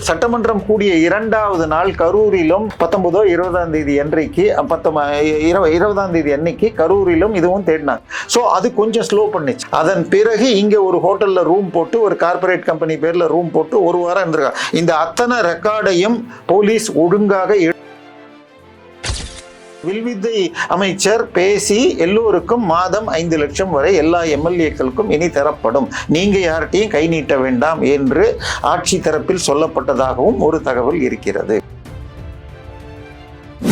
சட்டமன்றம் கூடிய 2வது நாள் கரூரிலும் 19 20ஆம் தேதி அன்றைக்கு 20ஆம் தேதி அன்னைக்கு கரூரிலும் இதுவும் தேடினாங்க. ஸோ அது கொஞ்சம் ஸ்லோ பண்ணிச்சு. அதன் பிறகு இங்க ஒரு ஹோட்டல்ல ரூம் போட்டு ஒரு கார்பரேட் கம்பெனி பேர்ல ரூம் போட்டு ஒரு வாரம் இருந்திருக்காங்க. இந்த அத்தனை ரெக்கார்டையும் போலீஸ் ஒழுங்காக வில்வித்தை அமைச்சர் பேசி எல்லோருக்கும் மாதம் 5 லட்சம் வரை எல்லா எம்எல்ஏக்களுக்கும் இனி தரப்படும், நீங்க யார்கிட்டையும் கை நீட்ட வேண்டாம் என்று ஆட்சி தரப்பில் சொல்லப்பட்டதாகவும் ஒரு தகவல் இருக்கிறது.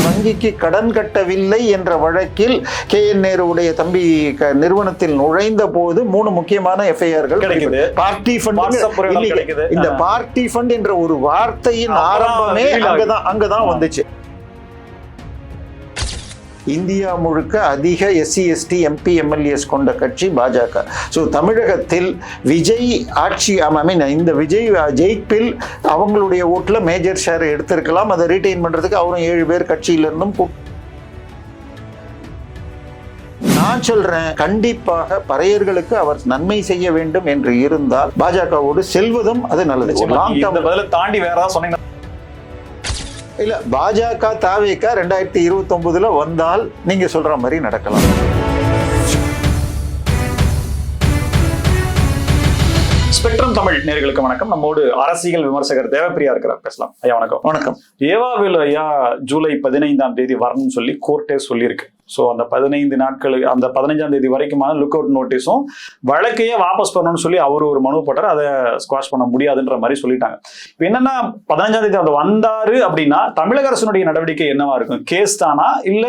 வங்கிக்கு கடன் கட்டவில்லை என்ற வழக்கில் KN நேருடைய தம்பி நிறுவனத்தில் நுழைந்த போது 3 முக்கியமான எஃப்ஐஆர்கள் கிடைக்குது. பார்ட்டி ஃபண்ட், இந்த பார்ட்டி ஃபண்ட் என்ற ஒரு வார்த்தையின் ஆரம்பமே அங்கதான் வந்துச்சு. இந்தியா முழுக்க அதிக SC ST MP MLAs கொண்ட கட்சி பாஜக. ஸோ தமிழகத்தில் விஜய் ஆட்சி இந்த விஜய் ஜெயிப்பில் அவங்களுடைய ஓட்டுல மேஜர் ஷேர் எடுத்திருக்கலாம். அதை ரீட்டைன் பண்றதுக்கு அவரும் 7 பேர் கட்சியில இருந்தும் நான் சொல்றேன், கண்டிப்பாக பறையர்களுக்கு அவர் நன்மை செய்ய வேண்டும் என்று இருந்தால் பாஜகவோடு செல்வதும் அது நல்லது. தாண்டி வேற சொன்னீங்க இல்ல, பாஜக தாவேக 2029 வந்தால் நீங்க சொல்ற மாதிரி நடக்கலாம். ஸ்பெக்ட்ரம் தமிழ் நேயர்களுக்கு வணக்கம். நம்மோடு அரசியல் விமர்சகர் தேவப்பிரியா இருக்கிறார், பேசலாம். ஐயா வணக்கம். வணக்கம். ஏவாவேலு ஐயா ஜூலை 15ஆம் தேதி வரணும்னு சொல்லி கோர்ட்டே சொல்லியிருக்கு. ஸோ அந்த 15 நாட்களுக்கு, அந்த 15ஆம் தேதி வரைக்குமான லுக் அவுட் நோட்டீஸும் வழக்கையே வாபஸ் பண்ணணும்னு சொல்லி அவர் ஒரு மனு போட்டார். அதை ஸ்குவாஷ் பண்ண முடியாதுன்ற மாதிரி சொல்லிட்டாங்க. இப்போ என்னன்னா 15ஆம் தேதி அதை வந்தாரு அப்படின்னா தமிழக அரசினுடைய நடவடிக்கை என்னவா இருக்கும்? கேஸ் தானா இல்ல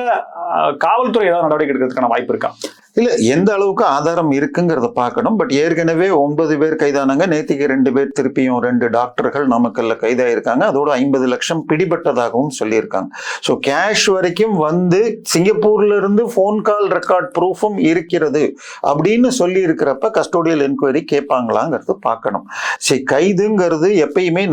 காவல்துறை ஏதாவது நடவடிக்கை எடுக்கிறதுக்கான வாய்ப்பு இருக்கா? இல்ல, எந்த அளவுக்கு ஆதாரம் இருக்குங்கிறத பார்க்கணும். பட் ஏற்கனவே 9 பேர் கைதானாங்க. நேற்றுக்கு 2 பேர் திருப்பியும் 2 டாக்டர்கள் நாமக்கல்ல கைதாயிருக்காங்க. அதோட 50 லட்சம் பிடிபட்டதாகவும் சொல்லியிருக்காங்க. ஸோ கேஷ் வரைக்கும் வந்து சிங்கப்பூர்ல இருந்து போன் கால் ரெக்கார்ட் ப்ரூஃபும் இருக்கிறது அப்படின்னு சொல்லி இருக்கிறப்ப கஸ்டோடியல் என்கொயரி கேட்பாங்களாங்கிறது பார்க்கணும். சரி, கைதுங்கிறது எப்பயுமே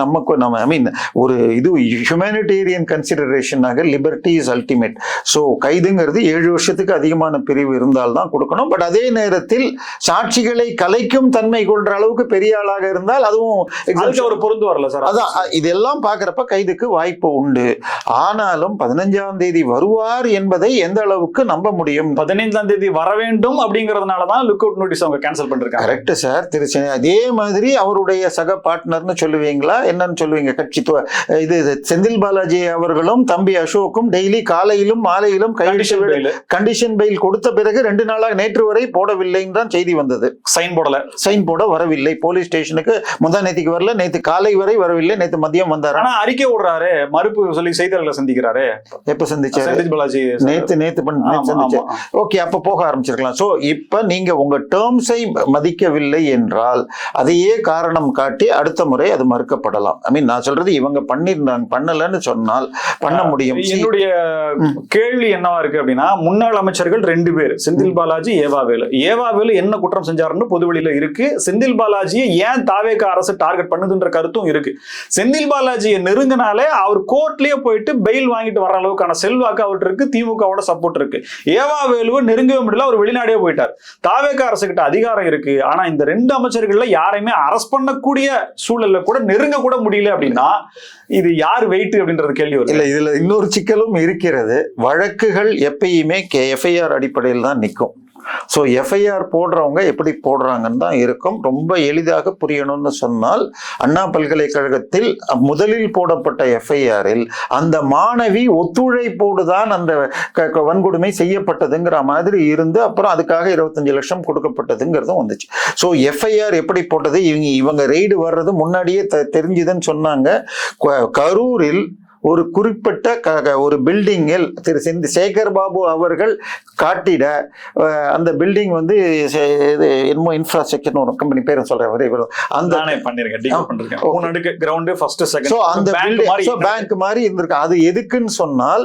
ஒரு இது ஹியூமனிடேரியன் கன்சிடரேஷனாக லிபர்ட்டி இஸ் அல்டிமேட். ஸோ கைதுங்கிறது 7 வருஷத்துக்கு அதிகமான பிரிவு இருந்தால்தான் கொடுக்கணும். பட் அதே நேரத்தில் சாட்சிகளை கலைக்கும் தன்மை கொண்ட அளவுக்கு பெரிய ஆளாக இருந்தால் அதுவும் ஒரு பொருந்து வரல சார். அதான் இதெல்லாம் பார்க்கிறப்ப கைதுக்கு வாய்ப்பு உண்டு. ஆனாலும் 15ஆம் தேதி வருவார் என்பதை எந்த அளவுக்கு நம்ப முடியும்? 15ஆம் தேதி வர வேண்டும் அப்படிங்கறதுனாலதான் லுக் அவுட் நோட்டீஸ் அவங்க கேன்சல் பண்ணிருக்காங்க. Correct sir. திருச்சி அதே மாதிரி அவருடைய சக பார்ட்னர்னு சொல்லுவீங்களா, என்னன்னு சொல்லுவீங்க, கட்சி இது செந்தில் பாலாஜி அவர்களும் தம்பி அசோக்கும் டெய்லி காலையிலும் மாலையிலும் கண்டிஷன் பெயில் கொடுத்த பிறகு 2 நாளாக நேற்று வரை போடவில்லைன்னு தான் செய்தி வந்தது. சைன் போட வரவில்லை. போலீஸ் ஸ்டேஷனுக்கு முந்தா நேற்றுக்கு வரல, நேற்று காலை வரை வரவில்லை, நேற்று மதியம் வந்தாரு. ஆனா அறிக்கை விடுறாரு, மறுப்பு சொல்லி செய்தியாளர்களை சந்திக்கிறாரு. எப்ப சந்திச்சாரு? நேற்று சந்திச்சாரு. ஓகே, அப்ப போக ஆரம்பிச்சிருக்கலாம். சோ இப்ப நீங்க உங்க டேர்ம்ஸை மதிக்கவில்லை என்றால் அதையே காரணம் காட்டி அடுத்த முறை அது மறுக்கப்படலாம். நான் சொல்றது இவங்க பண்ணிருந்தாங்க, பண்ணலன்னு சொன்னால் பண்ண முடியும். என்னுடைய கேள்வி என்னவா இருக்கு அப்படின்னா, முன்னாள் அமைச்சர்கள் 2 பேர், செந்தில் பாலாஜி, ஏவாவேலு என்ன குற்றம் செஞ்சாருன்னு பொதுவெளியில இருக்கு. செந்தில் பாலாஜியை ஏன் தாவேக அரசு டார்கெட் பண்ணுதுன்ற கருத்தும் இருக்கு. செந்தில் பாலாஜியை நெருங்கினாலே அவர் கோர்ட்லயே போயிட்டு பெயில் வாங்கிட்டு வர அளவுக்கான செல்வாக்கு அவர்கிட்ட இருக்கு, திமுகவோட சப்போர்ட் இருக்கு. ஏவாவேலுவை நெருங்கவே முடியல, அவர் வெளிநாடே போயிட்டார். தாவேக அரசு கிட்ட அதிகாரம் இருக்கு, ஆனா இந்த 2 அமைச்சர்கள்ல யாரையுமே அரெஸ்ட் பண்ணக்கூடிய சூழல்ல கூட நெருங்க கூட முடியல அப்படின்னா இது யார் வெயிட் அப்படின்றது கேள்வி வரும். இல்ல, இதுல இன்னொரு சிக்கலும் இருக்கிறது. வழக்குகள் எப்பயுமே FIR அடிப்படையில் தான் நிற்கும். ஸோ எஃப்ஐஆர் போடுறவங்க எப்படி போடுறாங்கன்னு தான் இருக்கும். ரொம்ப எளிதாக புரியணும்னு சொன்னால், அண்ணா பல்கலைக்கழகத்தில் முதலில் போடப்பட்ட எஃப்ஐஆரில் அந்த மாணவி ஒத்துழைப்போடு தான் அந்த வன்கொடுமை செய்யப்பட்டதுங்கிற மாதிரி இருந்து அப்புறம் அதுக்காக 25 லட்சம் கொடுக்கப்பட்டதுங்கிறதும் வந்துச்சு. ஸோ எஃப்ஐஆர் எப்படி போட்டது, இவங்க ரெய்டு வர்றது முன்னாடியே தெரிஞ்சுதுன்னு சொன்னாங்க. கரூரில் ஒரு குறிப்பிட்ட ஒரு பில்டிங்கில் திரு சேகர் பாபு அவர்கள் காட்டிட அந்த பில்டிங் வந்து என்னமோ இன்ஃப்ராஸ்ட்ரக்சர் ஒரு கம்பெனி பேரும் சொல்றேன், அந்த பேங்க் மாதிரி இருந்திருக்கு. அது எதுக்குன்னு சொன்னால்,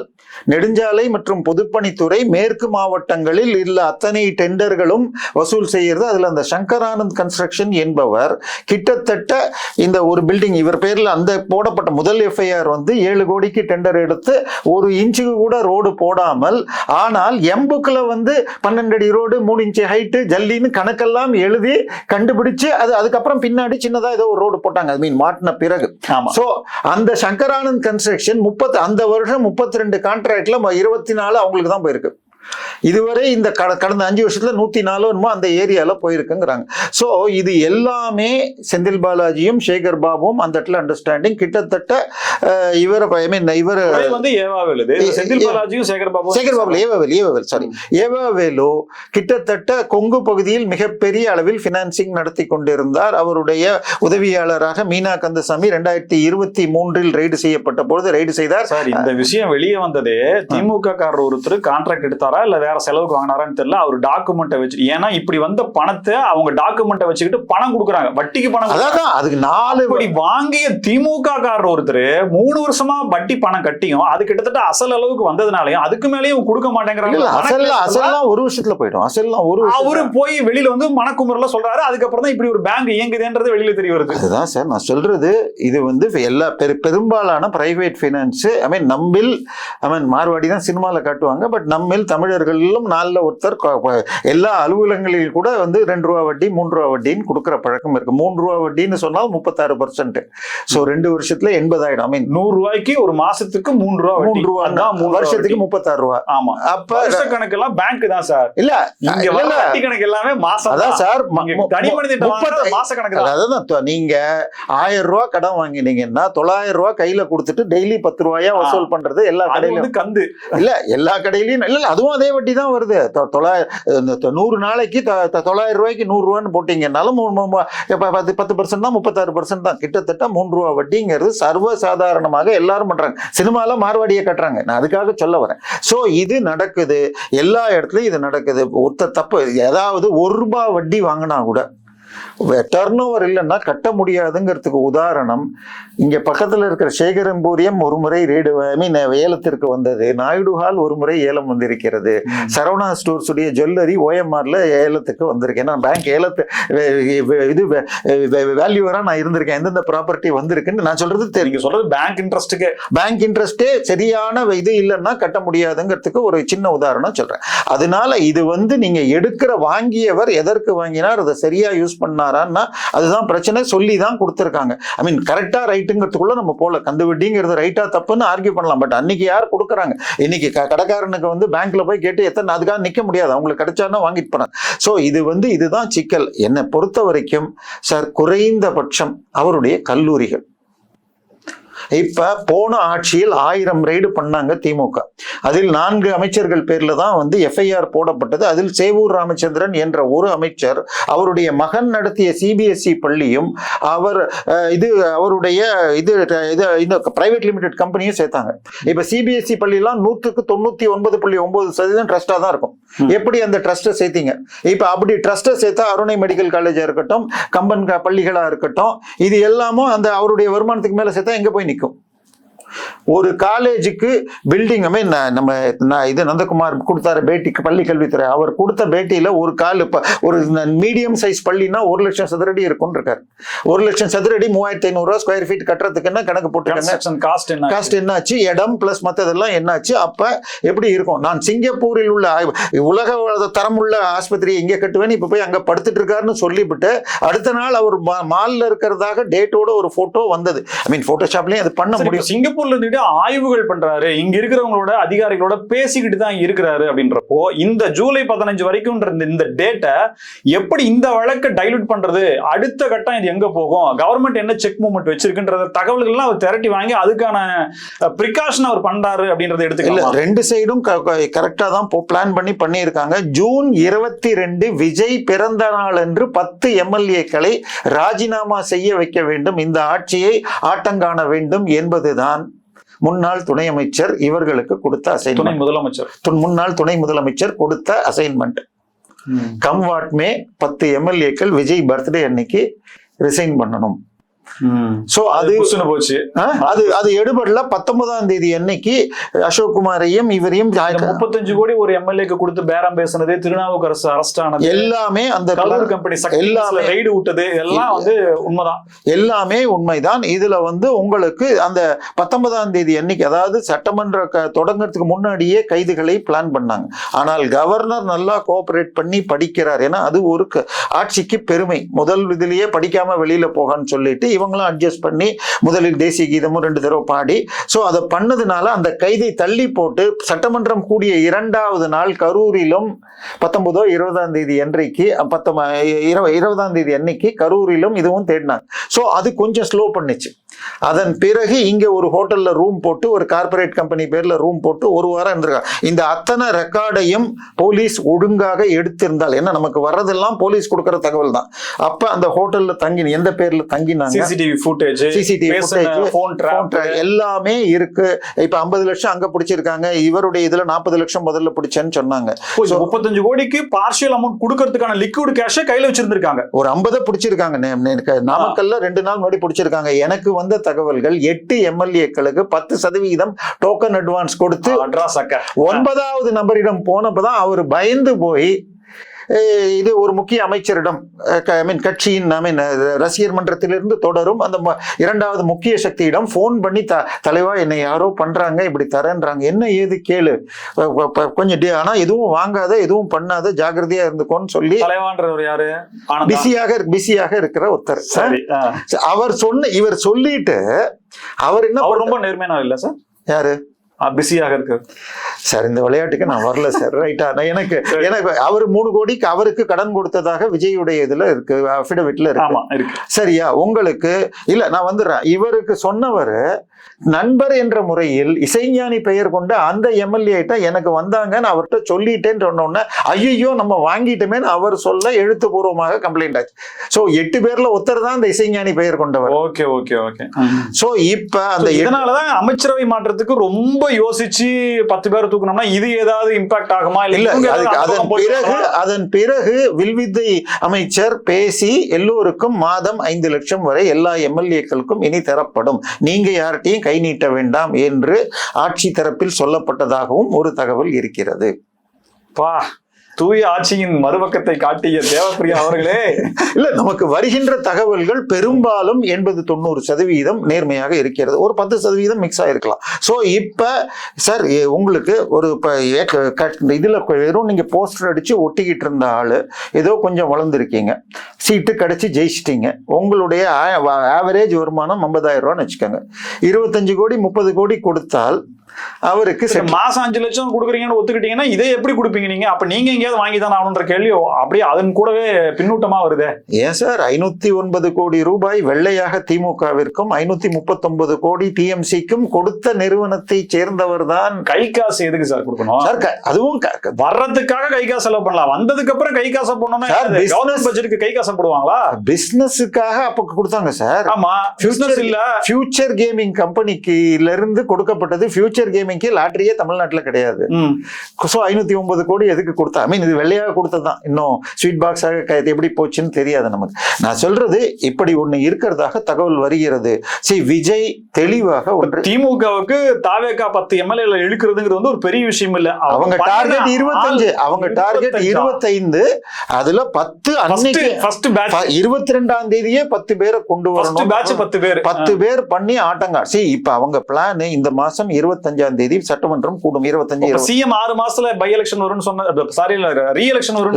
நெடுஞ்சாலை மற்றும் பொதுப்பணித்துறை மேற்கு மாவட்டங்களில் இல்ல அத்தனை டெண்டர்களும் வசூல் செய்யறது. அதுல அந்த சங்கரானந்த் கன்ஸ்ட்ரக்ஷன் என்பவர் கிட்டத்தட்ட இந்த ஒரு பில்டிங் இவர் பேர்ல அந்த போடப்பட்ட முதல் எஃப்ஐஆர் வந்து 7 கோடிக்கு டெண்டர் எடுத்து ஒரு இன்ச்சுக்கு கூட ரோடு போடாமல், ஆனால் எம்புக்குல வந்து 12 அடி ரோடு 3 இன்ச்சு ஹைட்டு ஜல்லின்னு கணக்கெல்லாம் எழுதி கண்டுபிடிச்சு அதுக்கப்புறம் பின்னாடி சின்னதா ஏதோ ஒரு ரோடு போட்டாங்க. ஐ மீன் மாட்டின பிறகு. சோ அந்த சங்கரானந்த் கன்ஸ்ட்ரக்ஷன் அந்த வருஷம் 32 கான்ட்ராக்ட்ல 24 அவங்களுக்கு தான் போயிருக்கு. இதுவரை இந்த கடந்த 5 வருஷத்துல 104 அந்த ஏரியால போயிருக்குங்கிறாங்க. சோ இது எல்லாமே செந்தில் பாலாஜியும் சேகர் பாபுவும் அந்த இடத்துல அண்டர்ஸ்டாண்டிங் கிட்டத்தட்ட இவர் வந்து ஏவாவேலு, செந்தில் பாலாஜியும் சேகர் பாபு ஏவாவேலு கிட்டத்தட்ட கொங்கு பகுதியில் மிகப்பெரிய அளவில் பினான்சிங் நடத்தி கொண்டிருந்தார். அவருடைய உதவியாளராக மீனா கந்தசாமி 2023 ரெய்டு செய்யப்பட்ட பொழுது ரெய்டு செய்தார். இந்த விஷயம் வெளியே வந்ததே திமுக காரர் ஒருத்தர் கான்ட்ராக்ட் எடுத்தாரா இல்ல வேற செலவுக்கு வாங்கினாரான்னு தெரியல. அவர் டாக்குமெண்ட்டை வச்சு, ஏன்னா இப்படி வந்த பணத்தை அவங்க டாக்குமெண்ட்டை வச்சுக்கிட்டு பணம் கொடுக்குறாங்க, வட்டிக்கு பணம். அதான் அதுக்கு 4 வாங்கிய திமுக காரர் ஒருத்தர் 3 வருஷமா வட்டி பணம் கட்டியும் அது கிட்டத்தட்ட அசல் அளவுக்கு வந்ததுனாலயும் அதுக்கு மேலேயும் கொடுக்க மாட்டேங்கிறாங்க. அசல்லாம் ஒரு வருஷத்துல போயிடும். அவரு போய் வெளியில வந்து மனக்குமுறல சொல்றாரு. அதுக்கப்புறம் தான் இப்படி ஒரு பேங்க் இயங்குதுன்றது வெளியில தெரிய வருது. அதுதான் சார் நான் சொல்றது. இது வந்து எல்லா பெரும்பாலான பிரைவேட் பைனான்ஸ் நம்மில் மார்வாடி தான் சினிமால காட்டுவாங்க. பட் நம்மில் தமிழர்களும் 4 ஒருத்தர் எல்லா அலுவலகங்களில் கூட வந்து 2 ரூபா வட்டி 3 ரூபா வட்டின்னு கொடுக்குற பழக்கம் இருக்கு. 3 ரூபா வட்டின்னு சொன்னால் 36%. சோ 2 வருஷத்துல 80,000. 100 ரூபாய்க்கு ஒரு மாசத்துக்கு 3 ரூபா, 3 ரூபா வருஷத்துக்கு 36 ரூபா. ஆமா. அப்ப வருஷ கணக்கு எல்லாம் பேங்க் தான் சார். இல்ல வட்டி கணக்கு எல்லாமே மாசம். அதான் சார், தனி மனித மாச கணக்கு தான். அதான் நீங்க 1000 ரூபா கடன் வாங்கினீங்கன்னா 900 ரூபா கையில கொடுத்துட்டு டெய்லி 10 ரூபாயா வசூல் பண்றது எல்லா கடையிலும் கந்து இல்ல. எல்லா கடையிலயும் இல்ல, அதுவும் அதே வட்டி தான் வருது. 100 நாளைக்கு 900 ரூபாய்க்கு 100 ரூபான்னு போட்டீங்கன்னாலும் 10% தான் 36% தான். கிட்டத்தட்ட 3 ரூபா வட்டிங்கிறது சர்வசாதாரணமாக எல்லாரும் பண்றாங்க. சினிமால மார்வாடியை கட்டுறாங்க. நான் அதுக்காக சொல்ல வரேன். சோ இது நடக்குது, எல்லா இடத்துலயும் இது நடக்குது. ஒருத்த தப்பு, ஏதாவது 1 ரூபாய் வட்டி வாங்கினா கூட டர்ன் ஓவர் இல்லைன்னா கட்ட முடியாதுங்கிறதுக்கு உதாரணம் இங்க பக்கத்துல இருக்கிற சேகரம்பூரியம் ஒரு முறை ஏலத்திற்கு வந்தது. நாயுடு ஹால் ஒரு முறை ஏலம் வந்திருக்கிறது. சரவணா ஸ்டோர்ஸ் உடைய ஜுவல்லரி ஓஎம்ஆர்ல ஏலத்துக்கு வந்திருக்கு. ஏன்னா பேங்க் ஏலத்து இது வேல்யூவரா நான் இருந்திருக்கேன். எந்தெந்த ப்ராப்பர்ட்டி வந்திருக்குன்னு நான் சொல்றது நீங்க சொல்றது பேங்க் இன்ட்ரெஸ்டே சரியான இது இல்லைன்னா கட்ட முடியாதுங்கிறதுக்கு ஒரு சின்ன உதாரணம் சொல்றேன். அதனால இது வந்து நீங்க எடுக்கிற வாங்கியவர் எதற்கு வாங்கினார், அதை சரியா யூஸ் பண்ணாரான்னா அதுதான் பிரச்சனை. சொல்லி தான் கொடுத்திருக்காங்க. ஐ மீன் கரெக்டா ரைட்டுங்கிறதுக்குள்ள நம்ம போல கந்து வட்டிங்கிறது ரைட்டா தப்புன்னு ஆர்கியூ பண்ணலாம். பட் அன்னைக்கு யார் கொடுக்குறாங்க? இன்னைக்கு கடைக்காரனுக்கு வந்து பேங்க்ல போய் கேட்டு எத்தனை அதுக்காக நிக்க முடியாது. அவங்களுக்கு கிடைச்சாருன்னா வாங்கிட்டு போறாங்க. சோ இது வந்து இதுதான் சிக்கல். என்னை பொறுத்த வரைக்கும் சார், குறைந்தபட்சம் அவருடைய கல்லூரிகள் இப்ப போன ஆட்சியில் 1000 ரெய்டு பண்ணாங்க திமுக. அதில் 4 அமைச்சர்கள் பேர்ல தான் வந்து எஃப்ஐஆர் போடப்பட்டது. அதில் சேவூர் ராமச்சந்திரன் என்ற ஒரு அமைச்சர், அவருடைய மகன் நடத்திய சிபிஎஸ்இ பள்ளியும் அவருடைய பிரைவேட் லிமிடெட் கம்பெனியும் சேர்த்தாங்க. இப்ப சிபிஎஸ்இ பள்ளியெல்லாம் 100க்கு 99.9% ட்ரஸ்டா தான் இருக்கும். எப்படி அந்த ட்ரஸ்ட்டை சேர்த்தீங்க? இப்ப அப்படி ட்ரஸ்ட்டை சேர்த்தா அருணை மெடிக்கல் காலேஜா இருக்கட்டும், கம்பன் பள்ளிகளா இருக்கட்டும், இது எல்லாமும் அந்த அவருடைய வருமானத்துக்கு மேல சேர்த்தா எங்க போய் நிற்கும்? ஒரு காலேஜுக்கு பில்டிங் நம்ம இது நந்தகுமார் கொடுத்தாரு பேட்டிக்கு பள்ளி கல்வித்துறை. அவர் கொடுத்த பேட்டியில ஒரு மீடியம் சைஸ் பள்ளினா 1 லட்சம் சதுரடி இருக்கும் இருக்காரு. 1 லட்சம் சதுரடி 3500 ரூபாய் ஸ்கொயர் ஃபீட் கட்டுறதுக்கு என்ன கணக்கு போட்டுருக்காங்க? காஸ்ட் என்னாச்சு, இடம் பிளஸ் மற்றதெல்லாம் என்னாச்சு? அப்ப எப்படி இருக்கும்? நான் சிங்கப்பூரில் உள்ள உலக தரமுள்ள ஆஸ்பத்திரியை இங்க கட்டுவேன், இப்ப போய் அங்க படுத்துட்டு இருக்காருன்னு சொல்லிவிட்டு அடுத்த நாள் அவர் மால்ல இருக்கிறதாக டேட்டோட ஒரு போட்டோ வந்தது. ஐ மீன் போட்டோஷாப்லயும் அது பண்ண முடியும். சிங்கப்பூர்ல இருந்துட்டு ஆய்வுகள் பண்றாரு, இங்க இருக்கிறவங்களோட அதிகாரிகளோட பேசிக்கிட்டு தான் இருக்கிறாரு. அப்படின்றப்போ இந்த ஜூலை 15 வரைக்கும் இந்த டேட்டா எப்படி இந்த வழக்கை டைலூட் பண்றது, அடுத்த கட்டம் இது எங்க போகும், கவர்மெண்ட் என்ன செக் மூவ்மெண்ட் வச்சிருக்குன்ற தகவல்கள்லாம் அவர் திரட்டி வாங்கி அதுக்கான பிரிகாஷன் அவர் பண்றாரு அப்படின்றத எடுத்துக்கலாம். 2 சைடும் கரெக்டா தான் பிளான் பண்ணியிருக்காங்க. ஜூன் 22 விஜய் பிறந்த நாள் என்று 10 எம்எல்ஏக்களை ராஜினாமா செய்ய வைக்க வேண்டும், இந்த ஆட்சியை ஆட்டங்காண வேண்டும் என்பதுதான் முன்னாள் துணை அமைச்சர் இவர்களுக்கு கொடுத்த அசைன்மெண்ட். முன்னாள் துணை முதலமைச்சர் கொடுத்த அசைன்மெண்ட். கம் வாட் மே 10 எம்எல்ஏக்கள் விஜய் பர்த்டே அன்னைக்கு ரிசைன் பண்ணணும். சோ அது போச்சு. அது எடுபடல. 19ஆம் தேதி அன்னைக்கு அசோக் குமாரையும் இவரையும் 35 கோடி ஒரு எம்எல்ஏக்கு கொடுத்து பேரம் பேசினது, திருநாவுக்கரசு அரெஸ்ட் ஆனது, எல்லாமே அந்த கம்பெனி எல்லாமே ரைடு விட்டது, எல்லாம் உண்மைதான். எல்லாமே உண்மைதான். இதுல உங்களுக்கு அந்த 19ஆம் தேதி அன்னைக்கு, அதாவது சட்டமன்ற தொடங்கறதுக்கு முன்னாடியே கைதுகளை பிளான் பண்ணாங்க. ஆனால் கவர்னர் நல்லா கோஆபரேட் பண்ணி படிக்கிறார். ஏன்னா அது ஒரு ஆட்சிக்கு பெருமை. முதல் இதுலயே படிக்காம வெளியில போகான்னு சொல்லிட்டு இவங்களும் அட்ஜஸ்ட் பண்ணி முதலில் தேசிய கீதமும் 2 தடவை பாடி, சோ அதை பண்ணதுனால அந்த கைதை தள்ளி போட்டு சட்டமன்றம் கூடிய 2வது நாள் கரூரிலும் 19 20ஆம் தேதி அன்றைக்கு 20ஆம் தேதி அன்னைக்கு கரூரிலும் இதுவும் தேடினாங்க. சோ அது கொஞ்சம் ஸ்லோ பண்ணுச்சு. அதன் பிறகு இங்க ஒரு ஹோட்டல்ல ரூம் போட்டு, ஒரு கார்பரேட் கம்பெனி பேர்ல ரூம் போட்டு 1 வாரம் இருந்திருக்காங்க. இந்த அத்தனை ரெக்கார்டையும் போலீஸ் ஒழுங்காக எடுத்திருந்தால், என்ன நமக்கு வர்றதெல்லாம் போலீஸ் கொடுக்கிற தகவல் தான். அப்ப அந்த ஹோட்டல்ல தங்கி எந்த பேர்ல தங்கினாங்க, சிசிடிவி ஃபுட்டேஜ் எல்லாமே இருக்கு. இப்ப 50 லட்சம் அங்க பிடிச்சிருக்காங்க, இவருடைய இதுல 40 லட்சம் முதல்ல பிடிச்சேன்னு சொன்னாங்க. 35 கோடிக்கு பார்ஷியல் அமௌண்ட் கொடுக்கறதுக்கான லிக்விட் கேஷ் கையில வச்சிருந்திருக்காங்க. ஒரு 50 பிடிச்சிருக்காங்க. நாமக்கல்ல 2 நாள் முன்னாடி பிடிச்சிருக்காங்க. எனக்கு வந்த தகவல்கள் 8 எம்எல்ஏக்களுக்கு 10% டோக்கன் அட்வான்ஸ் கொடுத்து 9வது நபரிடம் போனப்பதான் அவர் பயந்து போய், இது ஒரு முக்கிய அமைச்சரிடம், கட்சியின் ரசிகர் மன்றத்திலிருந்து தொடரும் அந்த 2வது முக்கிய சக்தியிடம் போன் பண்ணி, தலைவா என்னை யாரோ பண்றாங்க, இப்படி தரேன்றாங்க, என்ன ஏது கேளு, கொஞ்சம் ஆனா எதுவும் வாங்காத, எதுவும் பண்ணாத, ஜாகிரதையா இருந்துக்கோன்னு சொல்லி, தலைவான்றவர் யாரு, பிஸியாக இருக்கிற ஒருத்தர். இவர் சொல்லிட்டு அவர் என்ன, ரொம்ப நேர்மையான இல்ல சார், யாரு பிஸியாக இருக்கு சார், இந்த விளையாட்டுக்கு நான் வரல சார். ரைட்டா, எனக்கு அவர் 3 கோடிக்கு அவருக்கு கடன் கொடுத்ததாக விஜயுடைய இதுல இருக்கு, அஃபிடவிட்ல இருக்கு. சரியா, உங்களுக்கு இல்ல, நான் வந்துடுறேன். இவருக்கு சொன்னவர் நண்பர் என்ற முறையில் இசைஞானி பெயர் கொண்ட அந்த எம்எல்ஏ எனக்கு வந்தாங்கன்னு அவர்கிட்ட சொல்லிட்டேன்னு சொன்னோன்னே, ஐயோ நம்ம வாங்கிட்டோமேன்னு அவர் சொல்ல எழுத்துப்பூர்வமாக கம்ப்ளைண்ட் ஆச்சு. சோ 8 பேர்ல ஒருத்தர் தான் அந்த இசைஞானி பெயர் கொண்டவர். Okay okay okay. சோ இப்ப அந்த இதனாலதான் அமைச்சரவை மாற்றத்துக்கு ரொம்ப யோசிச்சு 10 பேர் தூக்கணும்னா இது ஏதாவது இம்பாக்ட் ஆகுமா இல்ல, அதன் பிறகு வில்வித்தை அமைச்சர் பேசி எல்லோருக்கும் மாதம் 5 லட்சம் வரை எல்லா எம்எல்ஏக்களுக்கும் இனி தரப்படும், நீங்க யார்கிட்டையும் கை நீட்ட வேண்டாம் என்று ஆட்சி தரப்பில் சொல்லப்பட்டதாகவும் ஒரு தகவல் இருக்கிறது. தூய ஆட்சியின் மறுபக்கத்தை காட்டிய தேவப்பிரியா அவர்களே. இல்ல, நமக்கு வருகின்ற தகவல்கள் பெரும்பாலும் 80-90% நேர்மையாக இருக்கிறது. ஒரு 10% மிக்ஸ் ஆயிருக்கலாம். சோ இப்ப சார், உங்களுக்கு ஒரு இதுல வெறும் நீங்க போஸ்டர் அடிச்சு ஒட்டிக்கிட்டு இருந்த ஆளு ஏதோ கொஞ்சம் வளர்ந்துருக்கீங்க, சீட்டு கிடைச்சு ஜெயிச்சிட்டீங்க, உங்களுடைய ஆவரேஜ் வருமானம் 50,000 ரூபான்னு வச்சுக்கோங்க. 25 கோடி 30 கோடி கொடுத்தால் அவருக்கு மாசம் 5 லட்சம் கொடுக்குறீங்கன்னு ஒத்துக்கிட்டீங்கன்னா இதை எப்படி கொடுப்பீங்க நீங்க? அப்ப நீங்க எங்கேயாவது வாங்கி தானே ஆகணுன்ற கேள்வி அப்படியே அதன் கூடவே பின்னூட்டமா வருது. ஏன் சார், 509 கோடி ரூபாய் வெள்ளையாக திமுகவிற்கும் 539 கோடி டிஎம்சிக்கும் கொடுத்த நிறுவனத்தை சேர்ந்தவர் தான். கை காசு எதுக்கு சார் கொடுக்கணும் சார்? அதுவும் வர்றதுக்காக கை காசு செலவு பண்ணலாம், வந்ததுக்கு அப்புறம் கை காசை போடணும்னா கவர்மெண்ட் பட்ஜெட்டுக்கு கை காசை போடுவாங்களா? பிசினஸுக்காக அப்ப கொடுத்தாங்க சார். ஆமா, பிசினஸ் இல்ல, ஃபியூச்சர் கேமிங் கம்பெனிக்கு இருந்து கொடுக்கப்பட்டது. ஃபியூச்சர் கேமிங்க்கு லாட்டரியே தமிழ்நாட்டுல கிடையாது. சோ 509 கோடி எதுக்கு கொடுத்தா? இது வெள்ளையாக கொடுத்ததுதான். இன்னும் ஸ்வீட் பாக்ஸ் எப்படி போச்சுன்னு தெரியாது நமக்கு. நான் சொல்றது இப்படி ஒண்ணு இருக்கிறதாக தகவல் வருகிறது. சரி, விஜய் தெளிவாக ஒன்று, திமுகவுக்கு தாவேகா 10 எம்எல்ஏ இழுக்கிறதுங்கிறது ஒரு பெரிய விஷயம் இல்ல. அவங்க டார்கெட் 25, அவங்க டார்கெட் 25, அதுல 10 அன்னைக்கு 22ஆம் தேதியே 10 பேரை கொண்டு வரணும். 10 பேர் பண்ணி ஆட்டங்க. சரி, இப்ப அவங்க பிளான் இந்த மாசம் 25ஆம் தேதி சட்டமன்றம் கூடும். 25 சிஎம் 6 மாசத்துல பை எலெக்ஷன் வரும்னு சொன்ன, சாரி ரீ எலெக்ஷன் வரும்.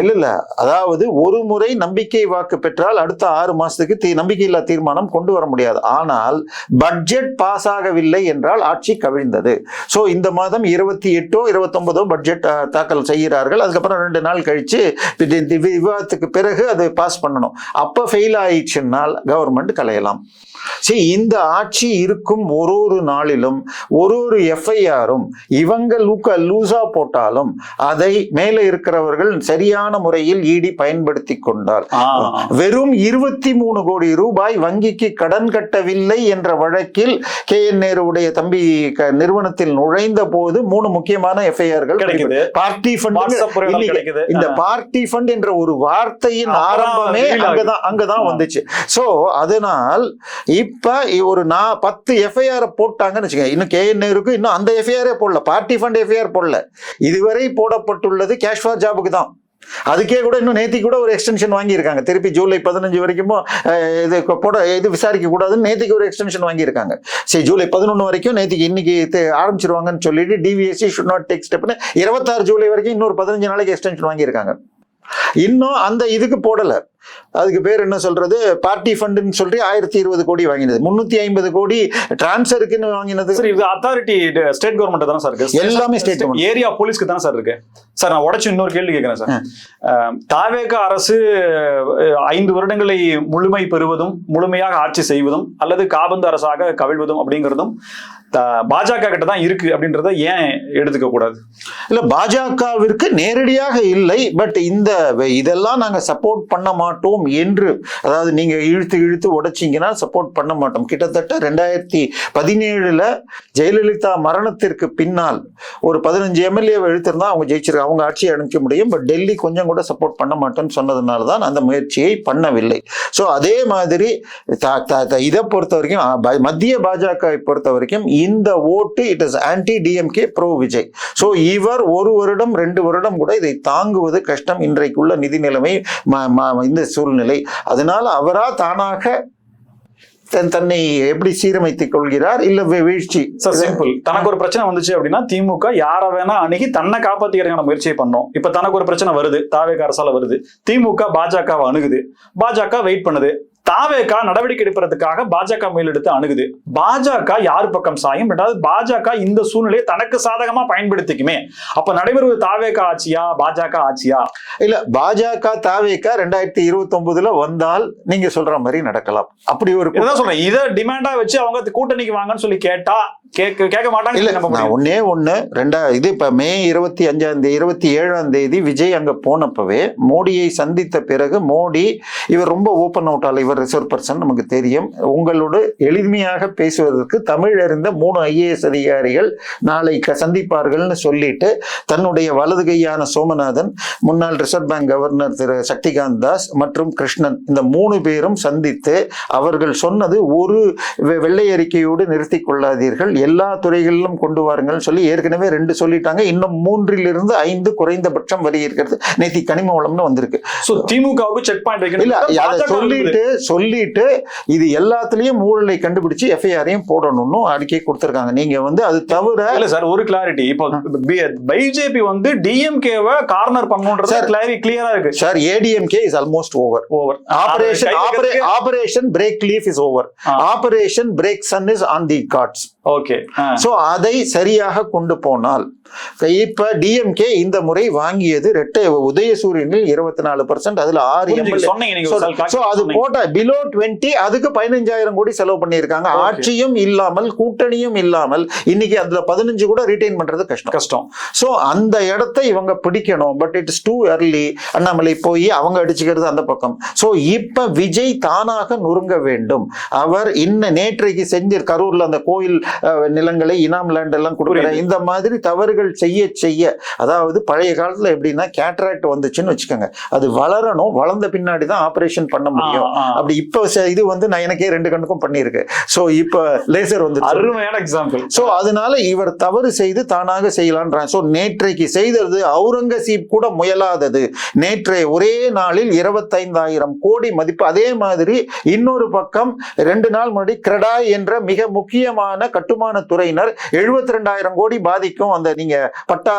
இல்ல, அதாவது ஒரு முறை நம்பிக்கை வாக்கு பெற்றால் அடுத்த 6 மாசத்துக்கு நம்பிக்கையில்லா தீர்மானம் கொண்டு வர முடியாது. ஆனால் பட்ஜெட் பாஸ் ஆகவில்லை என்றால் ஆட்சி கவிழ்ந்தது. சோ இந்த மாதம் 28 29 பட்ஜெட் தாக்கல் செய்கிறார்கள். அதுக்கப்புறம் 2 நாள் கழிச்சு விவாதத்துக்கு பிறகு அது பாஸ் பண்ணணும். அப்ப ஃபெயில் ஆயிடுச்சுன்னால் கவர்மெண்ட் கலையலாம். சரி, இந்த ஆட்சி இருக்கும் ஒரு நாளிலும் ஒரு எஃப்ஐஆரும் இவங்க லூசா போட்டாலும் அதை மேல இருக்கிறவர்கள் சரியான முறையில் இடி பயன்படுத்தி கொண்டால் வெறும் 23 கோடி ரூபாய் வங்கிக்கு கடன் கட்டவில்லை இல்லை என்ற வழக்கில் KN நேருடைய தம்பி நிறுவனத்தில் நுழைந்த போது 3 முக்கியமான எஃப்ஐஆர்கள் கிடைக்குது. பார்ட்டி ஃபண்ட் கிடைக்குது. இந்த பார்ட்டி ஃபண்ட் என்ற ஒரு வார்த்தையின் ஆரம்பமே அங்கதான் வந்துச்சு. சோ அதனால் இப்ப ஒரு 10 எஃப்ஐஆர் போட்டாங்கன்னு வச்சுக்கோங்க. இன்னும் KN நேருக்கு இன்னும் அந்த எஃப்ஐஆரே போடல, பார்ட்டி ஃபண்ட் எஃப்ஐஆர் போடல. இதுவரை போடப்பட்டுள்ளது கேஷ் ஃபார் ஜாபுக்கு தான். அதுக்கே கூட இன்னும் நேத்தி கூட ஒரு எக்ஸ்டென்ஷன் வாங்கியிருக்காங்க. திருப்பி ஜூலை 15 வரைக்கும் இது விசாரிக்க கூடாதுன்னு நேத்திக்கு ஒரு எக்ஸ்டென்ஷன் வாங்கியிருக்காங்க. சரி, ஜூலை 11 வரைக்கும் நேத்திக்கு இன்னைக்கு ஆரம்பிச்சிருவாங்கன்னு சொல்லிட்டு DVSC should not take step 26 July வரைக்கும் இன்னொரு 15 நாளைக்கு எக்ஸ்டென்ஷன் வாங்கியிருக்காங்க. இன்னும் அந்த இதுக்கு போடல. அதுக்கு பேர் என்ன சொல்றது, பார்ட்டி ஃபண்ட்னு சொல்லி 1020 கோடி வாங்கினது, 350 கோடி டிரான்ஸ்ஃபருக்குன்னு வாங்கினது. சரி, இது அத்தாரிட்டி ஸ்டேட் கவர்மெண்ட் தானே சார் இருக்கு? எல்லாமே ஸ்டேட் கவர்மெண்ட். ஏரியா போலீஸ்க்கு தான் சார் இருக்கு. சார் நான் உடைச்சு இன்னொரு கேள்வி கேட்கிறேன் சார். தாவேக அரசு 5 வருடங்களை முழுமை பெறுவதும் முழுமையாக ஆட்சி செய்வதும் அல்லது காபந்து அரசாக கவிழ்வதும் அப்படிங்கிறதும் பாஜக கிட்ட தான் இருக்கு அப்படின்றத ஏன் எடுத்துக்க கூடாது? இல்ல, பாஜகவிற்கு நேரடியாக இல்லை. பட் இதெல்லாம் நாங்க சப்போர்ட் பண்ண மாட்டோம் என்று, அதாவது நீங்க இழுத்து உடைச்சிங்கன்னா சப்போர்ட் பண்ண மாட்டோம். கிட்டத்தட்ட 2017 ஜெயலலிதா மரணத்திற்கு பின்னால் ஒரு 15 MLA இழுத்திருந்தா அவங்க ஜெயிச்சிருக்காங்க, அவங்க ஆட்சியை அனுப்பிக்க முடியும். பட் டெல்லி கொஞ்சம் கூட சப்போர்ட் பண்ண மாட்டோம்னு சொன்னதுனால தான் அந்த முயற்சியை பண்ணவில்லை. ஸோ அதே மாதிரி இதை பொறுத்த வரைக்கும், மத்திய பாஜகவை பொறுத்த வரைக்கும் இந்த ஓட்டு it is anti DMK bro Vijay. So இவர் 1 வருடம் 2 வருடம் கூட இதை தாங்குவது கஷ்டம், இன்றைக்குள்ள நிதி நிலைமை, இந்த சூழ்நிலை. அதனால அவரா தானாக தன்னை எப்படி சீரமைத்துக் கொள்கிறார், இல்ல வீழ்ச்சி? சிம்பிள். தனக்கு ஒரு பிரச்சனை வந்துச்சு அப்படின்னா திமுக யார வேணா அணுகி தன்னை காப்பாத்திக்கிறதுக்கான முயற்சியை பண்ணோம். இப்ப தனக்கு ஒரு பிரச்சனை வருது, தாவேக அரசால வருது, திமுக பாஜகவை அணுகுது, பாஜக வெயிட் பண்ணுது, தாவேக நடவடிக்கை எடுப்பதற்காக பாஜக மேலெடுத்து அணுகுது. பாஜக யார் பக்கம் சாயும்? பாஜக இந்த சூழ்நிலையை தனக்கு சாதகமா பயன்படுத்திக்குமே. அப்ப நடைபெறுவது தாவேக ஆட்சியா பாஜக ஆட்சியா? இல்ல, பாஜக தாவேக 2029 வந்தால் நீங்க சொல்ற மாதிரி நடக்கலாம். அப்படி ஒரு சொல்றேன், இதை டிமாண்டா வச்சு அவங்க கூட்டணிக்கு வாங்கன்னு சொல்லி கேட்டா கேட்க மாட்டாங்க. இது இப்ப மே 27ஆம் தேதி விஜய் அங்க போனப்பவே மோடியை சந்தித்த பிறகு மோடி இவர் ரொம்ப ஓப்பன் அவுட் ஆல, இவர் ரிசர்வ் பர்சன் நமக்கு தெரியும், உங்களோடு எளிமையாக பேசுவதற்கு தமிழ் அறிந்த 3 IAS அதிகாரிகள் நாளை சந்திப்பார்கள்னு சொல்லிட்டு தன்னுடைய வலது கையான சோமநாதன், முன்னாள் ரிசர்வ் பேங்க் கவர்னர் திரு சக்திகாந்த் தாஸ் மற்றும் கிருஷ்ணன், இந்த 3 பேரும் சந்தித்து அவர்கள் சொன்னது, ஒரு வெள்ளை அறிக்கையோடு நிறுத்திக் கொள்ளாதீர்கள், எல்லா துறைகளிலும் கொண்டு வாருங்கள் சொல்லி ஏற்கனவே 2 சொல்லிட்டாங்க. இன்னும் 3 to 5 குறைந்தபட்சம் வரி இருக்கிறது. நேத்தி கனிம வளம்னு வந்திருக்கு. திமுகவுக்கு செக் பாயிண்ட் சொல்லிட்டு இது எல்லாத்துலயும் ஊழலை கண்டுபிடிச்சு FIR-ஐயும் போடணும்னு அறிக்கை கொடுத்திருக்காங்க. நீங்க அது தவிர இல்ல சார், ஒரு கிளாரிட்டி. இப்போ பிஜேபி DMK-வை கார்னர் பண்ணணும்ன்றது கிளியரா இருக்கு sir. ADMK is almost over. Operation break leaf is over. Operation break sun is on the cards. Okay. So அதை சரியாக கொண்டு போனால், இப்ப DMK இந்த முறை வாங்கியது ரெட்டை உதயசூரியனில் 24%, அதுல 6 அது போட்டா பிலோ 20, அதுக்கு 15,000 கோடி செலவு பண்ணியிருக்காங்க. ஆட்சியும் இல்லாமல் கூட்டணியும் இல்லாமல் இன்னைக்கு அதுல 15 கூட ரீடைன் பண்றது கஷ்டம். சோ அந்த இடத்தை இவங்க பிடிக்கணும். But it is too early. Annamalai போய் அவங்க அடிச்சுக்கிறது அந்த பக்கம். சோ இப்ப விஜய் தானாக நொறுங்க வேண்டும். அவர் நேற்றைக்கு செஞ்ச கரூர்ல அந்த கோயில் நிலங்களை இனாம் லேண்ட் எல்லாம் கொடுக்குற இந்த மாதிரி தவறுகள் செய்ய, அதாவது பழைய காலத்துல எப்படின்னா கேட்ராக்ட் வந்துச்சுன்னு வச்சுக்கோங்க, அது வளரணும், வளர்ந்த பின்னாடி தான் ஆபரேஷன் பண்ண முடியும். அப்படி இப்ப இது நான் எனக்கே 2 கண்ணுக்கும் பண்ணிருக்கு. சோ இப்ப லேசர் வந்து அருமையான எக்ஸாம்பிள். சோ அதனால இவர் தவறு செய்து தானாக செய்யலான்றான். சோ நேற்றைக்கு செய்தது அவுரங்கசீப் கூட முயலாதது. நேற்றைய ஒரே நாளில் 25,000 கோடி மதிப்பு. அதே மாதிரி இன்னொரு பக்கம் 2 நாள் முன்னாடி கிரடாய் என்ற மிக முக்கியமான கட்டுமான துறையினர் 72,000 கோடி பாதிக்கும் அந்த நீங்க பட்டா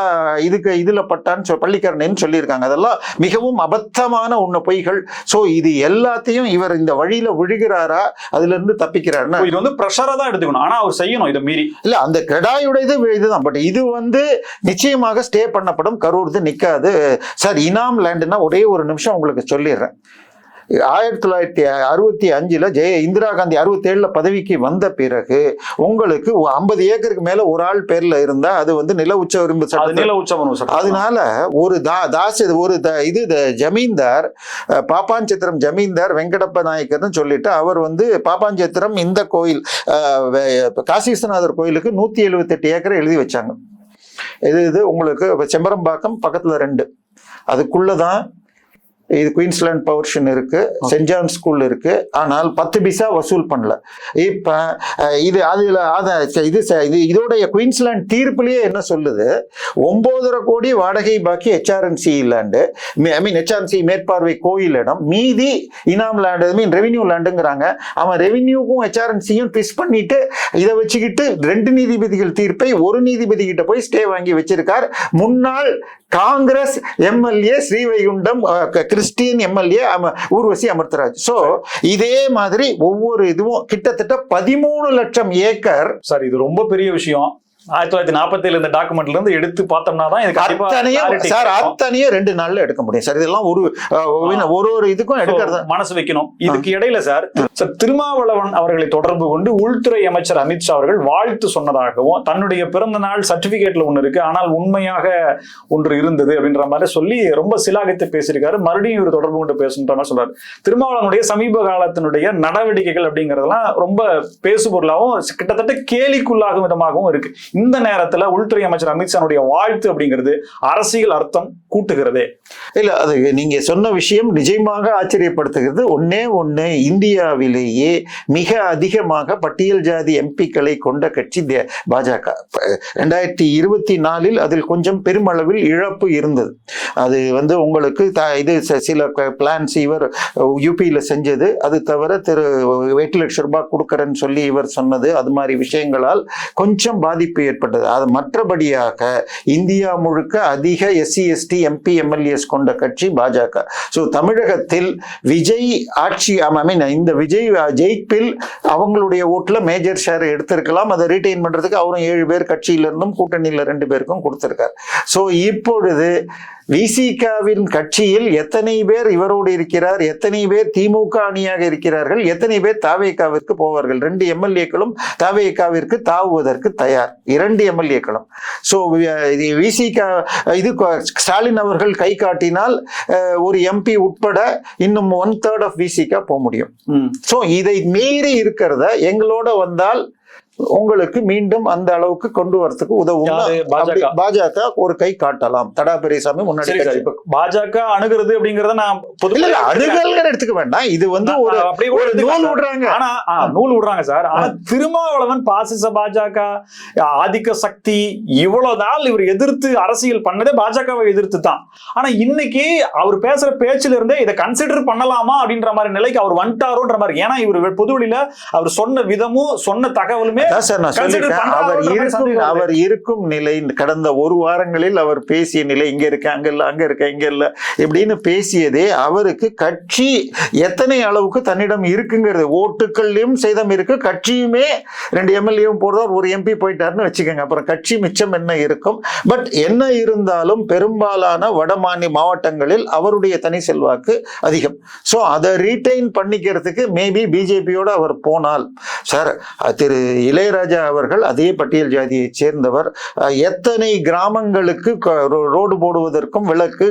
இதுல பட்டான்னு பள்ளிக்கரணைன்னு சொல்லியிருக்காங்க. அதெல்லாம் மிகவும் அபத்தமான பொய்கள். சோ இது எல்லாத்தையும் இவர் இந்த வழியில விழுகிறாரா, அதுல இருந்து தப்பிக்கிறாருன்னா இது பிரஷரா தான் எடுத்துக்கணும். ஆனா அவர் செய்யணும் இதை மீறி. இல்ல, அந்த கிரடாயுடைய இதுதான். பட் இது நிச்சயமாக ஸ்டே பண்ணப்படும். கரூர் நிக்காது சார். இனாம் லேண்ட்னா ஒரே ஒரு நிமிஷம் உங்களுக்கு சொல்லிடுறேன். 1965 இந்திரா காந்தி 67 பதவிக்கு வந்த பிறகு உங்களுக்கு 50 ஏக்கருக்கு மேல ஒரு ஆள் பேர்ல இருந்தா அது வந்து நில உச்ச விரும்பு சட்டம். அதனால ஒரு ஜமீன்தார் பாப்பாஞ்சித்திரம் ஜமீன்தார் வெங்கடப்ப நாயக்கர்னு சொல்லிட்டு அவர் வந்து பாப்பாஞ்சித்திரம் இந்த கோயில் காசி விஸ்வநாதர் கோயிலுக்கு 178 ஏக்கரை எழுதி வச்சாங்க. இது உங்களுக்கு செம்பரம்பாக்கம் பக்கத்துல 2 அதுக்குள்ளதான் இது குயின்ஸ்லாண்ட் பவர்ஷன் இருக்கு, சென்ட் ஜான் ஸ்கூல் இருக்கு. ஆனால் 10 பைசா வசூல் பண்ணல. இப்ப இது இதோடைய குயின்ஸ்லாண்ட் தீர்ப்புலயே என்ன சொல்லுது, 9.5 கோடி வாடகை பாக்கி HRNC லேண்டு, HRNC மேற்பார்வை கோயிலிடம், மீதி இனாம் லேண்டு ரெவென்யூ லேண்டுங்கிறாங்க. அவன் ரெவென்யூக்கும் HRNCயும் ட்விஸ்ட் பண்ணிட்டு இதை வச்சுக்கிட்டு 2 நீதிபதிகள் தீர்ப்பை ஒரு நீதிபதி கிட்ட போய் ஸ்டே வாங்கி வச்சிருக்கார். முன்னாள் Congress MLA Srivaikuntam Christian MLA Urvashi Amritraj. So இதே மாதிரி ஒவ்வொரு இதுவும் கிட்டத்தட்ட 13 லட்சம் ஏக்கர். சார் இது ரொம்ப பெரிய விஷயம். 1947 இந்த டாக்குமெண்ட்ல இருந்து எடுத்து பார்த்தோம்னா தான் அத்தனையும் 2 நாள்ல எடுக்க முடியும் சார். இதெல்லாம் ஒரு இதுக்கும் எடுக்கிறது மனசு வைக்கணும். இதுக்கு இடையில சார் திருமாவளவன் அவர்களை தொடர்பு கொண்டு உள்துறை அமைச்சர் அமித்ஷா அவர்கள் வாழ்த்து சொன்னதாகவும், தன்னுடைய பிறந்த நாள் சர்டிபிகேட்ல ஒண்ணு இருக்கு ஆனால் உண்மையாக ஒன்று இருந்தது அப்படின்ற மாதிரி சொல்லி ரொம்ப சிலாகித்து பேசியிருக்காரு. மறுபடியும் இவர் தொடர்பு கொண்டு பேசுன்ற மாதிரி சொல்றாரு. திருமாவளவனுடைய சமீப காலத்தினுடைய நடவடிக்கைகள் அப்படிங்கறதெல்லாம் ரொம்ப பேசுபொருளாகவும் கிட்டத்தட்ட கேலிக்குள்ளாகும் விதமாகவும் இருக்கு. இந்த நேரத்துல உள்துறை அமைச்சர் அமித்ஷாவுடைய வாழ்த்து அப்படிங்கிறது அரசியல் அர்த்தம் கூட்டுகிறதே இல்ல. அது நீங்க சொன்ன விஷயம் நிஜமாக ஆச்சரியப்படுத்துகிறது. ஒண்ணு இந்தியாவிலேயே மிக அதிகமாக பட்டியல் ஜாதி எம்பிக்களை கொண்ட கட்சி பாஜக. 2024 அதில் கொஞ்சம் பெருமளவில் இழப்பு இருந்தது. அது வந்து உங்களுக்கு இது சில பிளான்ஸ் இவர் யூபியில செஞ்சது, அது தவிர 8 லட்சம் ரூபாய் கொடுக்கறேன்னு சொல்லி இவர் சொன்னது, அது மாதிரி விஷயங்களால் கொஞ்சம் பாதிப்பு ஏற்பட்டது. அது மற்றபடியாக இந்தியா முழுக்க அதிக SC ST MP MLAs கொண்ட கட்சி பாஜக. சோ தமிழகத்தில் விஜய் ஆட்சி இந்த விஜய் ஜெயிப்பில் அவங்களுடைய ஓட்டுல மேஜர் ஷேர் எடுத்திருக்கலாம். அதை ரீட்டைன் பண்றதுக்கு அவரும் 7 பேர் கட்சியில இருந்தும் கூட்டணியில 2 பேருக்கும் கொடுத்திருக்காரு. சோ இப்பொழுது விசிகாவின் கட்சியில் எத்தனை பேர் இவரோடு இருக்கிறார், எத்தனை பேர் திமுக அணியாக இருக்கிறார்கள், எத்தனை பேர் தாவேகாவிற்கு போவார்கள். 2 MLAக்களும் தாவேகாவிற்கு தாவுவதற்கு தயார், 2 MLAக்களும். சோ விசிகா இது ஸ்டாலின் அவர்கள் கை காட்டினால் ஒரு MP உட்பட இன்னும் 1/3 ஆஃப் விசிகா போக முடியும். சோ இதை மீறி இருக்கிறத எங்களோட வந்தால் உங்களுக்கு மீண்டும் அந்த அளவுக்கு கொண்டு வரதுக்கு உதவும். பாஜக ஒரு கை காட்டலாம். தடா பெரியசாமி முன்னாடி பாஜக அணுகிறது அப்படிங்கறத நான் அணுகல் எடுத்துக்க வேண்டாம். இது வந்து ஒரு நூல் விடுறாங்க. ஆனா நூல் விடுறாங்க சார். ஆனா திருமாவளவன் பாசிச பாஜக ஆதிக்க சக்தி இவ்வளவு நாள் இவர் எதிர்த்து அரசியல் பண்ணதே பாஜகவை எதிர்த்து தான். ஆனா இன்னைக்கு அவர் பேசுற பேச்சுல இருந்தே இதை கன்சிடர் பண்ணலாமா அப்படின்ற மாதிரி நிலைக்கு அவர் வந்துட்டாரோன்ற மாதிரி. ஏன்னா இவர் பொதுவெளியில அவர் சொன்ன விதமும் சொன்ன தகவலுமே அவர் இருக்கும் நிலை கடந்த 1 வாரங்களில் அவர் பேசிய நிலை, இங்க இருக்க அங்க இல்ல, அங்க இருக்க இங்க இல்ல இப்படின்னு பேசியதே அவருக்கு கட்சி எத்தனை அளவுக்கு தன்னிடம் இருக்குங்கிறது. ஓட்டுக்கள்லயும் சேதம் இருக்கு, கட்சியுமே 2 MLAவும் போடுறார், ஒரு MP போயிட்டாருன்னு வச்சுக்கோங்க. அப்புறம் கட்சி மிச்சம் என்ன இருக்கும். பட் என்ன இருந்தாலும் பெரும்பாலான வடமாநில மாவட்டங்களில் அவருடைய தனி செல்வாக்கு அதிகம். சோ அதை ரீட்டைன் பண்ணிக்கிறதுக்கு மேபி பிஜேபியோட அவர் போனால் சார், திரு இளையராஜா அவர்கள் அதே பட்டியல் ஜாதியை சேர்ந்தவர். எத்தனை கிராமங்களுக்கு ரோடு போடுவதற்கும் விளக்கு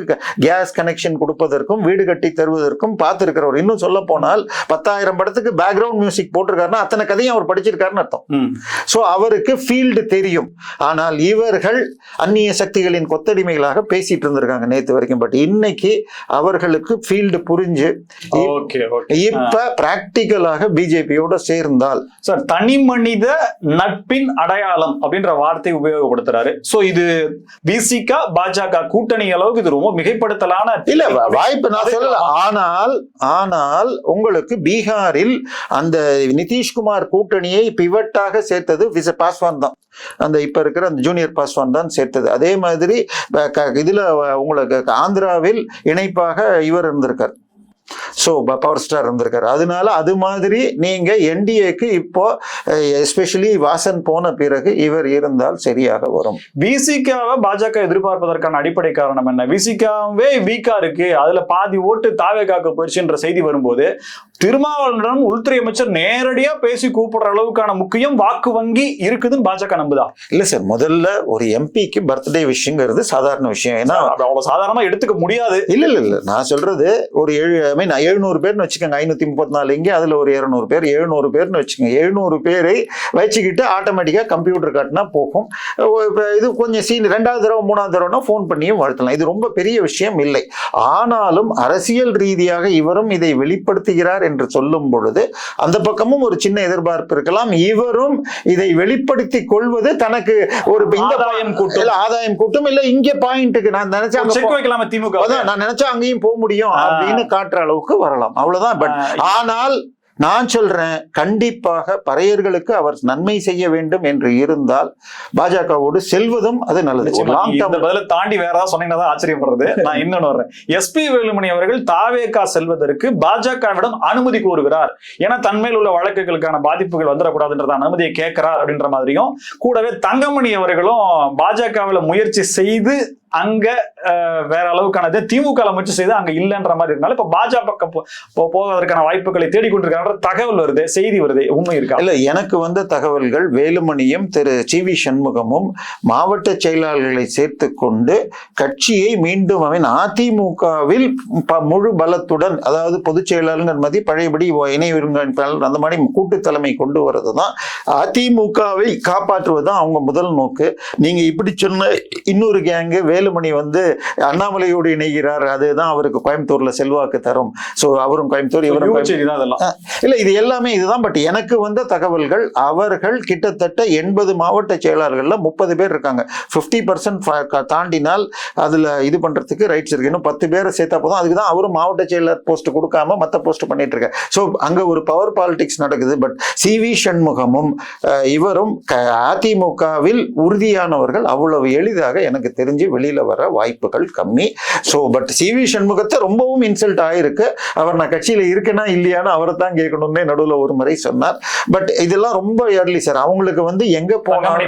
கேஸ் கனெக்ஷன் கொடுப்பதற்கும் வீடு கட்டி தருவதற்கும் பார்த்திருக்கிறவர். இன்னும் சொல்ல போனால் 10,000 படத்துக்கு பேக்ரவுண்ட் மியூசிக் போட்டிருக்காருன்னா அத்தனை கதையும் அவர் படிச்சிருக்காருன்னு அர்த்தம். சோ அவருக்கு ஃபீல்டு தெரியும். ஆனால் இவர்கள் அந்நிய சக்திகளின் கொத்தடிமைகளாக பேசிட்டு இருந்திருக்காங்க நேத்து வரைக்கும். பட் இன்னைக்கு அவர்களுக்கு ஃபீல்டு புரிஞ்சு இப்ப பிராக்டிக்கலாக பிஜேபியோட சேர்ந்தால் சார் தனி மனித நட்பின் அடையாளம் அப்படின்ற வார்த்தை உபயோகப்படுத்துறாரு. சோ இது விசிகா பாஜக கூட்டணி அளவுக்கு இது ரொம்ப மிகைப்படுத்தலான இல்ல வாய்ப்பு நான் சொல்லல. ஆனால் உங்களுக்கு பீகாரில் அந்த நிதிஷ்குமார் கூட்டணியை பிவட்டாக சேர்த்தது பாஸ்வான் தான். அந்த இப்ப இருக்கிற அந்த ஜூனியர் பாஸ்வான் தான் சேர்த்தது. அதே மாதிரி இதுல உங்களுக்கு ஆந்திராவில் இணைப்பாக இவர் இருந்திருக்கார், ஸோ பவர் ஸ்டார் இருந்திருக்காரு. அதனால அது மாதிரி நீங்க என்டிஏக்கு இப்போ எஸ்பெஷலி வாசன் போன பிறகு இவர் இருந்தால் சரியாக வரும். விசிகாவை பாஜக எதிர்பார்ப்பதற்கான அடிப்படை காரணம் என்ன? விசிகாவே வீக்கா இருக்கு, அதுல பாதி ஓட்டு தாவேகாக்கு போயிடுச்சுன்ற செய்தி வரும்போது திருமாவளவனிடம் உள்துறை அமைச்சர் நேரடியா பேசி கூப்பிடுற அளவுக்கான முக்கியம் வாக்கு வங்கி இருக்குதுன்னு பாஜக நம்புதா? இல்ல சார், முதல்ல ஒரு எம்பிக்கு பர்த்டே விஷயங்கிறது சாதாரண விஷயம். ஏன்னா அவ்வளவு சாதாரணமா எடுத்துக்க முடியாது. இல்ல நான் சொல்றது ஒரு 700 பேர்னு வச்சுக்கோங்க, 534 இங்கே, அதுல ஒரு 200 பேர், 700 பேர்னு வச்சுக்கோங்க. 700 பேரை வச்சுக்கிட்டு ஆட்டோமேட்டிக்கா கம்ப்யூட்டர் காட்டினா போகும். இது கொஞ்சம் ரெண்டாவது தடவை 3வது தடவைனா போன் பண்ணியும் வாழ்த்தலாம். இது ரொம்ப பெரிய விஷயம் இல்லை. ஆனாலும் அரசியல் ரீதியாக இவரும் இதை வெளிப்படுத்துகிறார் என்று சொல்லும் பொழுது அந்த பக்கமும் ஒரு சின்ன எதிர்பார்ப்பு இருக்கலாம். இவரும் இதை வெளிப்படுத்தி கொள்வது தனக்கு ஒரு ஆதாயம் கூட்டம் இல்ல, இங்க பாயிண்ட்டுக்கு நான் நினைச்சேன் திமுக நான் நினைச்சா அங்கேயும் போக முடியும் அப்படின்னு காட்டுற அளவுக்கு வரலாம், அவ்வளவுதான். பட் ஆனால் நான் சொல்றேன், கண்டிப்பாக பறையர்களுக்கு அவர் நன்மை செய்ய வேண்டும் என்று இருந்தால் பாஜகவோடு செல்வதும் அது நல்லது. பதில தாண்டி வேற ஏதாவது சொன்னீங்கன்னா ஆச்சரியப்படுறது. நான் இன்னொன்னு வர்றேன். எஸ்பி வேலுமணி அவர்கள் தாவேகா செல்வதற்கு பாஜகவிடம் அனுமதி கோருகிறார். ஏன்னா தன்மையில் உள்ள வழக்குகளுக்கான பாதிப்புகள் வந்துடக்கூடாதுன்றத அனுமதியை கேட்கிறார் அப்படின்ற மாதிரியும், கூடவே தங்கமணி அவர்களும் பாஜகவில் முயற்சி செய்து அங்க வேற அளவுக்கானது திமுக முயற்சி செய்து அங்க இல்லைன்ற மாதிரி இருந்தாலும் இப்ப பாஜக போவதற்கான வாய்ப்புகளை தேடிக்கொண்டிருக்காங்க தகவல் வருது, செய்தி வருது. உண்மை இருக்கா? இல்ல, எனக்கு வந்த தகவல்கள் வேலுமணியும் திரு சி.வி. சண்முகமும் மாவட்ட செயலாளர்களை சேர்த்து கொண்டு கட்சியை மீண்டும் அதிமுகவில் முழு பலத்துடன், அதாவது பொதுச் செயலாளர் மதி பழையபடி இணை ஒருங்கிணைப்பாளர் அந்த மாதிரி கூட்டு தலைமை கொண்டு வரதுதான் அதிமுகவை காப்பாற்றுவதுதான் அவங்க முதல் நோக்கு. நீங்க இப்படி சொன்ன இன்னொரு கேங்கு வேலுமணி அண்ணாமலையோடு இணைகிறார், அதுதான் அவருக்கு கோயம்புத்தூர்ல செல்வாக்கு தரும். சோ அவரும் கோயம்புத்தூர், இவரும் இல்ல, இது எல்லாமே இதுதான். பட் எனக்கு வந்த தகவல்கள் அவர்கள் கிட்டத்தட்ட 80 மாவட்ட செயலாளர்கள்ல 30 பேர் இருக்காங்க. 50% தாண்டினால் அதுல இது பண்றதுக்கு ரைட்ஸ் இருக்கு. இன்னும் 10 பேரை சேர்த்தா போதும். அதுக்குதான் அவரும் மாவட்ட செயலர் போஸ்ட் கொடுக்காம மத்த போஸ்ட் பண்ணிட்டு இருக்காரு. சோ அங்க ஒரு பவர் பாலிடிக்ஸ் நடக்குது. But C V. சண்முகமும் இவரும் அதிமுகவில் உறுதியானவர்கள். அவ்வளவு எளிதாக எனக்கு தெரிஞ்சு வெளியில வர வாய்ப்புகள் கம்மி. So but CV. சண்முகத்தை ரொம்பவும் இன்சல்ட் ஆயிருக்கு. அவர் நான் கட்சியில இருக்கேனா இல்லையான்னு அவரை தான் கேட்கணும்னு நடுவில் ஒரு முறை சொன்னார். பட் இதெல்லாம் ரொம்ப ஏர்லி சார். அவங்களுக்கு எங்க போனால்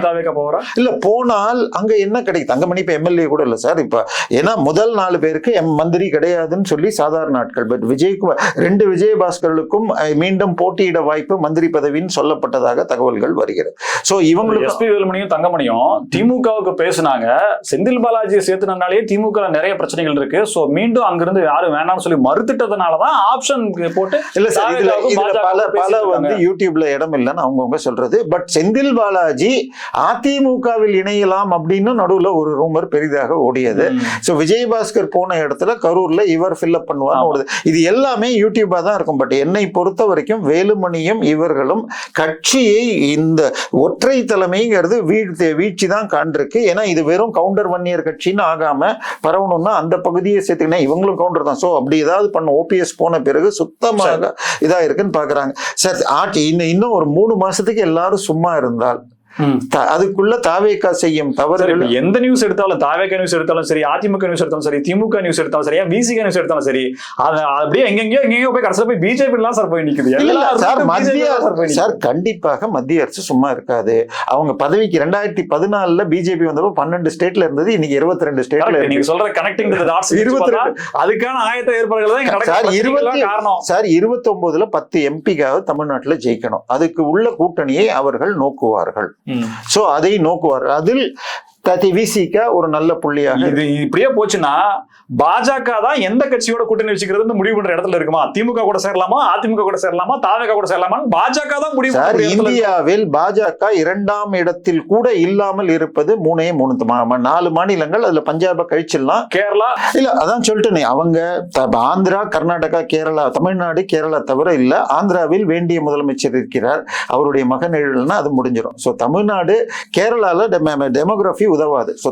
இல்ல போனால் அங்க என்ன கிடைக்கும்? தங்கமணி இப்ப எம்எல்ஏ கூட இல்ல சார். இப்ப ஏன்னா முதல் 4 பேருக்கு மந்திரி கிடையாதுன்னு சொல்லி சாதாரண ஆட்கள். பட் விஜய்குமார் 2 விஜயபாஸ்கர்களுக்கும் மீண்டும் போட்டியிட வாய்ப்பு மந்திரி பதவின்னு சொல்லப்பட்டதாக தகவல்கள் வருகிறது. சோ இவங்களுக்கு எஸ்பி வேலுமணியும் தங்கமணியும் திமுகவுக்கு பேசினாங்க. செந்தில் பாலாஜியை சேர்த்துனாலே திமுக நிறைய பிரச்சனைகள் இருக்கு. சோ மீண்டும் அங்கிருந்து யாரும் வேணாம்னு சொல்லி மறுத்துட்டதுனாலதான் ஆப்ஷன் போட்டு இல்ல சார், இதுல பல யூடியூப்ல இடம் இல்லைன்னு அவங்கவுங்க சொல்றது. பட் செந்தில் பாலாஜி அதிமுகவில் இணையலாம் அப்படின்னு நடுவுல ஒரு ரூமர் பெரிதாக ஓடியது. சோ விஜயபாஸ்கர் போன இடத்துல கரூர்ல இவர் ஃபில்அப் பண்ணுவார் ஓடுது. இது எல்லாமே யூடியூபா தான் இருக்கும். பட் என்னை பொறுத்த வரைக்கும் வேலுமணியும் இவர்களும் கட்சியை இந்த ஒற்றை தலைமைங்கிறது வீழ்ச்சி தான் காண்டிருக்கு. ஏன்னா இது வெறும் கவுண்டர் வன்னியர் கட்சின்னு ஆகாம பரவணும்னா அந்த பகுதியை சேர்த்துக்கினா இவங்களும் கவுண்டர் தான். சோ அப்படி ஏதாவது பண்ண ஓபிஎஸ் போன பிறகு சுத்தமாக இதா இருக்குன்னு பாக்குறாங்க சார். இன்னும் ஒரு 3 மாசத்துக்கு எல்லாரும் சும்மா இருந்தால் அதுக்குள்ள தாவேகா செய்யும் தவறு. எந்த நியூஸ் எடுத்தாலும், தாவேகா நியூஸ் எடுத்தாலும் சரி, அதிமுக நியூஸ் எடுத்தாலும் சரி, திமுக நியூஸ் எடுத்தாலும் சரி, விசிக நியூஸ் எடுத்தாலும் சரி, அப்படியே எங்கெங்கயோ போய் கடைசியில போய் பிஜேபி எல்லாம் சார் போய் நிக்குது. சார் கண்டிப்பாக மத்திய அரசு சும்மா இருக்காது. அவங்க பதவிக்கு 2014 பிஜேபி வந்தப்போ 12 ஸ்டேட்ல இருந்தது. இன்னைக்கு 22 ஸ்டேட்ல. நீங்க சொல்ற கனெக்டிங் அதுக்கான ஆயத்த ஏற்பாடுகள் தான் சார். 29ல 10 எம்பிக்காக தமிழ்நாட்டுல ஜெயிக்கணும். அதுக்கு உள்ள கூட்டணியை அவர்கள் நோக்குவார்கள். சோ அதை நோக்குவார்கள். அதில் விசிக ஒரு நல்ல புள்ளியாக. இது இப்படியே போச்சுன்னா பாஜக தான் எந்த கட்சியோட கூட்டணி வச்சுக்கிறது முடிவு பண்ற இடத்துல இருக்குமா? திமுக கூட சேரலாமா, அதிமுக கூட சேரலாமா, தாவேகா கூட சேரலாமா? பாஜக தான் முடிவு. இந்தியாவில் பாஜக 2ஆம் இடத்தில் கூட இல்லாமல் இருப்பது 4 மாநிலங்கள். அதுல பஞ்சாப கழிச்சிடலாம், கேரளா இல்ல. அதான் சொல்லிட்டேனே, அவங்க ஆந்திரா, கர்நாடகா, கேரளா, தமிழ்நாடு, கேரளா தவிர இல்ல. ஆந்திராவில் வேண்டிய முதலமைச்சர் இருக்கிறார். அவருடைய மகன் எழுதுனா அது முடிஞ்சிடும். சோ தமிழ்நாடு, கேரளால டெமோகிராபி உதவாது. சோ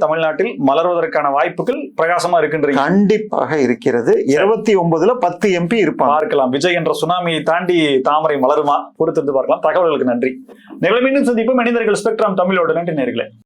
தமிழ்நாட்டில் மலர்வதற்கான வாய்ப்புகள் பிரகாசமா இருக்கின்றன. கண்டிப்பாக இருக்கிறது. 29ல 10 எம்பி இருப்பாங்க. பார்க்கலாம். விஜய் என்ற சுனாமியை தாண்டி தாமரை மலருமா? பொறுத்திருந்து பார்க்கலாம். தகவல்களுக்கு நன்றி. மீண்டும் சந்திப்போம். மனிதர்கள் ஸ்பெக்ட்ரம் தமிழோடு. நன்றி நேயர்களே.